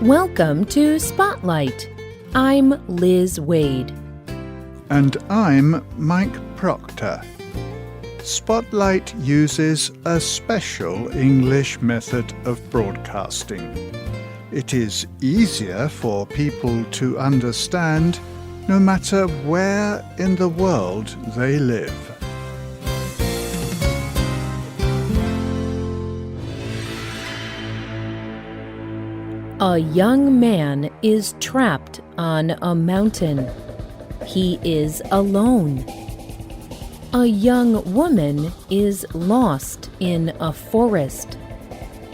Welcome to Spotlight. I'm Liz Waid. And I'm Mike Procter. Spotlight uses a special English method of broadcasting. It is easier for people to understand no matter where in the world they live. A young man is trapped on a mountain. He is alone. A young woman is lost in a forest.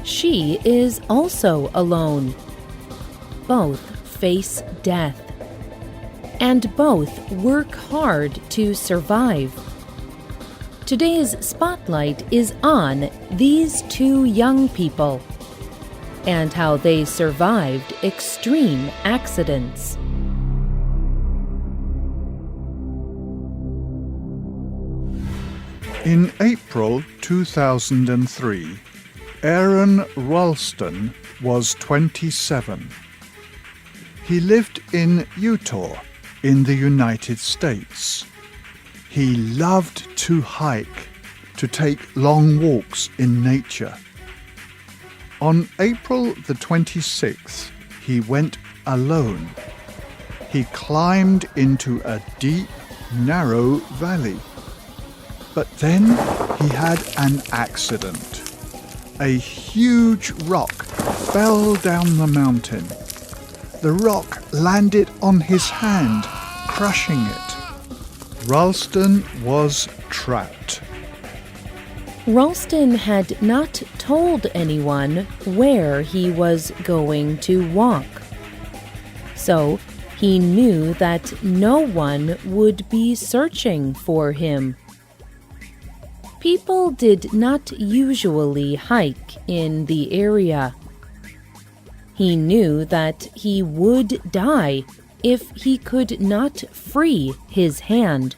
She is also alone. Both face death. And both work hard to survive. Today's spotlight is on these two young people and how they survived extreme accidents. In April 2003, Aaron Ralston was 27. He lived in Utah in the United States. He loved to hike, to take long walks in nature. On April the 26th, he went alone. He climbed into a deep, narrow valley. But then he had an accident. A huge rock fell down the mountain. The rock landed on his hand, crushing it. Ralston was trapped. Ralston had not told anyone where he was going to walk. So he knew that no one would be searching for him. People did not usually hike in the area. He knew that he would die if he could not free his hand.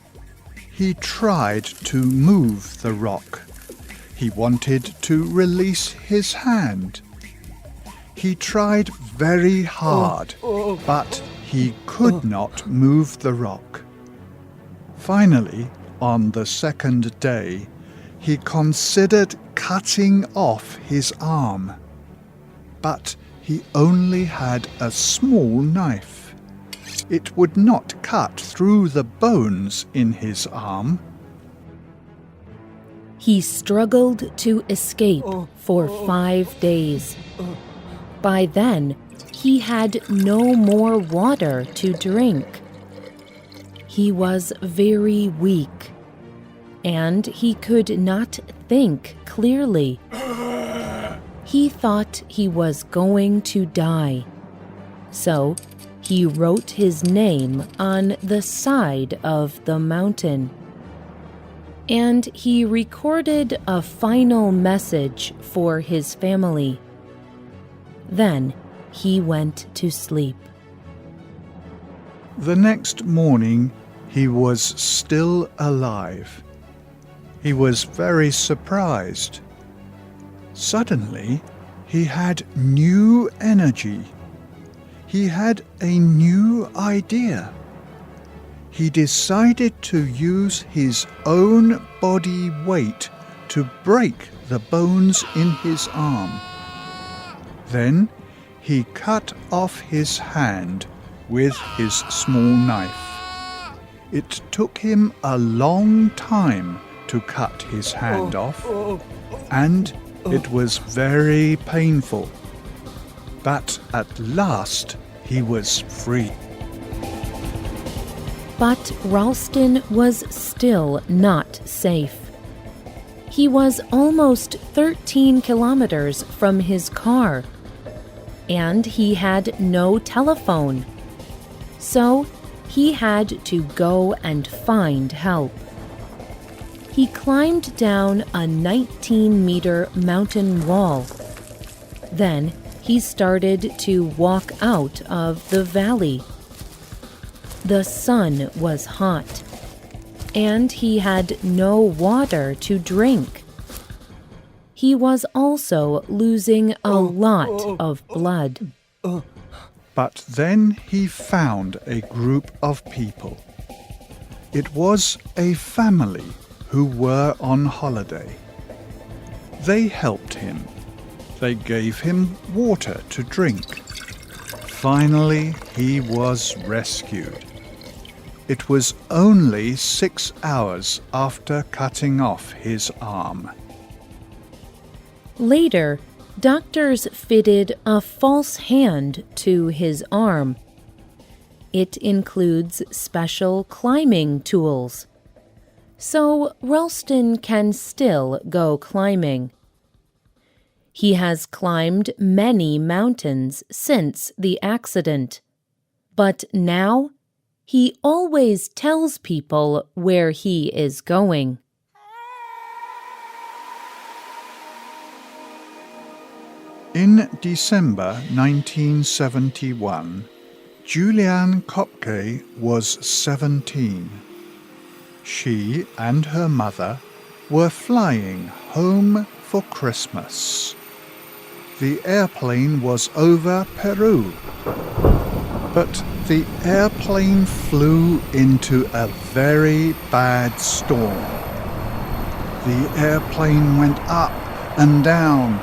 He tried to move the rock. He wanted to release his hand. He tried very hard, but he could not move the rock. Finally, on the second day, he considered cutting off his arm. But he only had a small knife. It would not cut through the bones in his arm. He struggled to escape for 5 days. By then, he had no more water to drink. He was very weak, and he could not think clearly. He thought he was going to die. So he wrote his name on the side of the mountain. And he recorded a final message for his family. Then he went to sleep. The next morning, he was still alive. He was very surprised. Suddenly, he had new energy. He had a new idea. He decided to use his own body weight to break the bones in his arm. Then he cut off his hand with his small knife. It took him a long time to cut his hand off, and it was very painful. But at last he was free. But Ralston was still not safe. He was almost 13 kilometers from his car, and he had no telephone. So he had to go and find help. He climbed down a 19-meter mountain wall. Then he started to walk out of the valley. The sun was hot, and he had no water to drink. He was also losing a lot of blood. But then he found a group of people. It was a family who were on holiday. They helped him. They gave him water to drink. Finally, he was rescued. It was only 6 hours after cutting off his arm. Later, doctors fitted a false hand to his arm. It includes special climbing tools. So Ralston can still go climbing. He has climbed many mountains since the accident. But now, he always tells people where he is going. In December 1971, Julianne Kopke was 17. She and her mother were flying home for Christmas. The airplane was over Peru, but the airplane flew into a very bad storm. The airplane went up and down,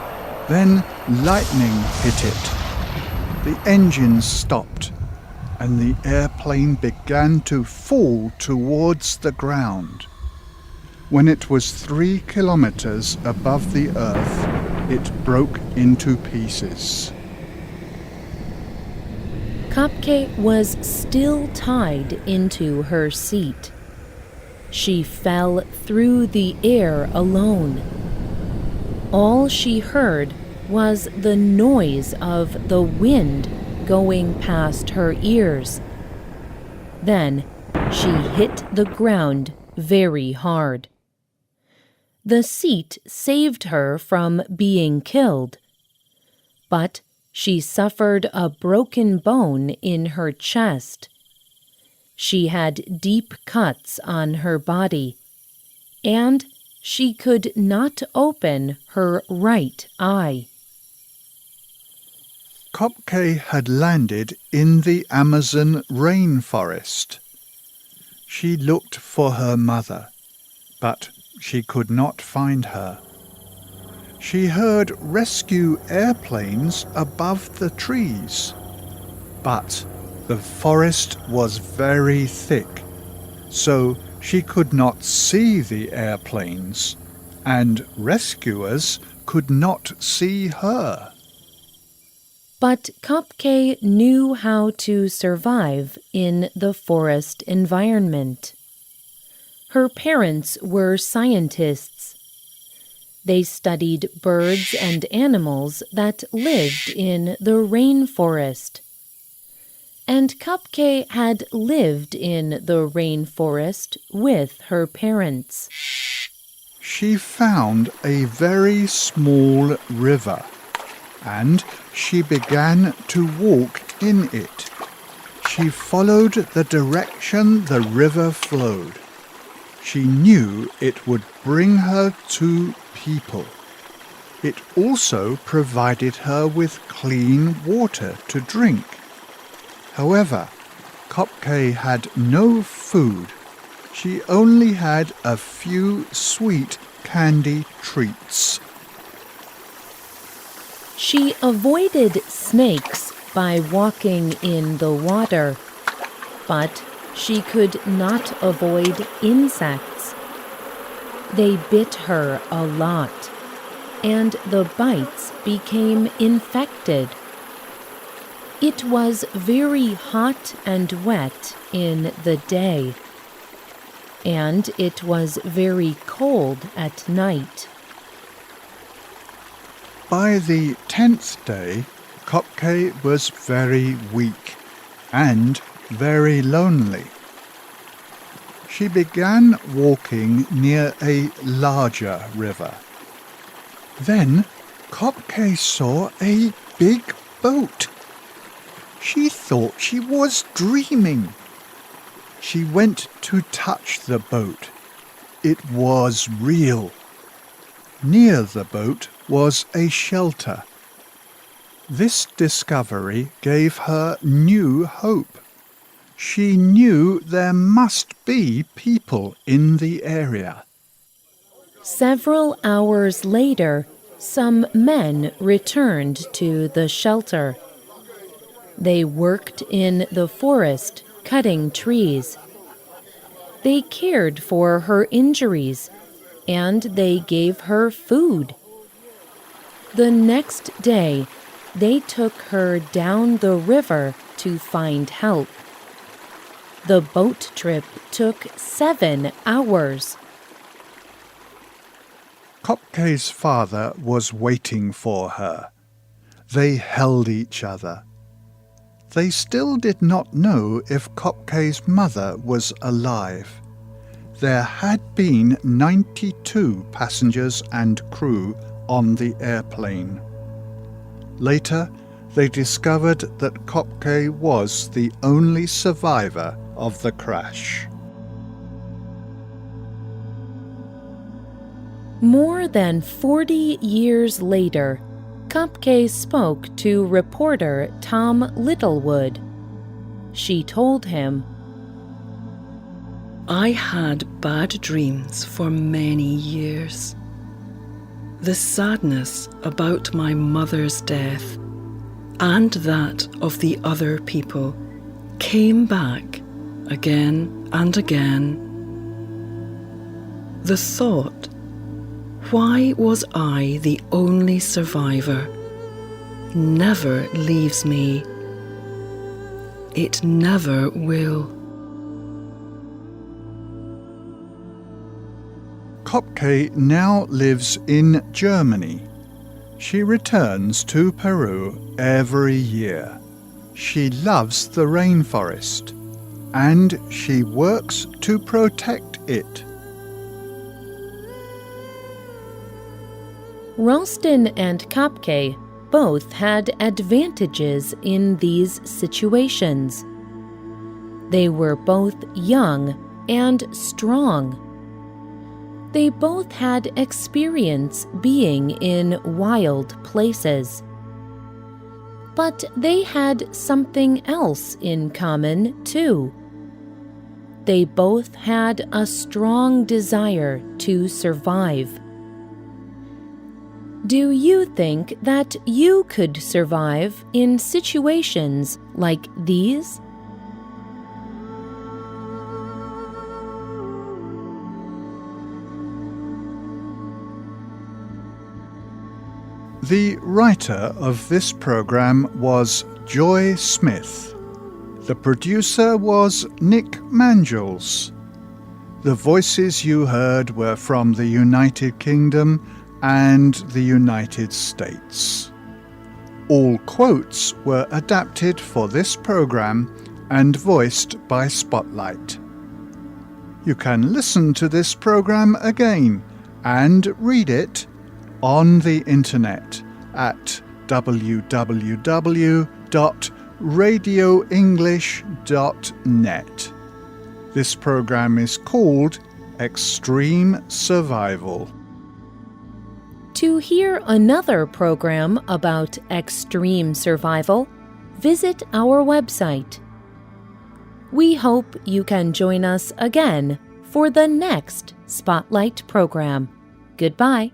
then lightning hit it. The engines stopped, and the airplane began to fall towards the ground. When it was 3 kilometers above the earth, it broke into pieces. Kopke was still tied into her seat. She fell through the air alone. All she heard was the noise of the wind going past her ears. Then she hit the ground very hard. The seat saved her from being killed, but she suffered a broken bone in her chest. She had deep cuts on her body, and she could not open her right eye. Kopke had landed in the Amazon rainforest. She looked for her mother, but she could not find her. She heard rescue airplanes above the trees, but the forest was very thick, so she could not see the airplanes, and rescuers could not see her. But Kopke knew how to survive in the forest environment. Her parents were scientists. They studied birds and animals that lived in the rainforest. And Kopke had lived in the rainforest with her parents. She found a very small river, and she began to walk in it. She followed the direction the river flowed. She knew it would bring her to people. It also provided her with clean water to drink. However, Kopke had no food. She only had a few sweet candy treats. She avoided snakes by walking in the water, but she could not avoid insects. They bit her a lot, and the bites became infected. It was very hot and wet in the day, and it was very cold at night. By the 10th day, Kopke was very weak and very lonely. She began walking near a larger river. Then Kopke saw a big boat. She thought she was dreaming. She went to touch the boat. It was real. Near the boat was a shelter. This discovery gave her new hope. She knew there must be people in the area. Several hours later, some men returned to the shelter. They worked in the forest, cutting trees. They cared for her injuries, and they gave her food. The next day, they took her down the river to find help. The boat trip took 7 hours. Kopke's father was waiting for her. They held each other. They still did not know if Kopke's mother was alive. There had been 92 passengers and crew on the airplane. Later, they discovered that Kopke was the only survivor of the crash. More than 40 years later, Kopke spoke to reporter Tom Littlewood. She told him, I had bad dreams for many years. The sadness about my mother's death and that of the other people came back again and again. The thought, why was I the only survivor, never leaves me. It never will. Kopke now lives in Germany. She returns to Peru every year. She loves the rainforest, and she works to protect it. Ralston and Kopke both had advantages in these situations. They were both young and strong. They both had experience being in wild places. But they had something else in common, too. They both had a strong desire to survive. Do you think that you could survive in situations like these? The writer of this program was Joy Smith. The producer was Nick Mangels. The voices you heard were from the United Kingdom and the United States. All quotes were adapted for this program and voiced by Spotlight. You can listen to this program again and read it on the internet at www.radioenglish.net. This program is called Extreme Survival. To hear another program about extreme survival, visit our website. We hope you can join us again for the next Spotlight program. Goodbye.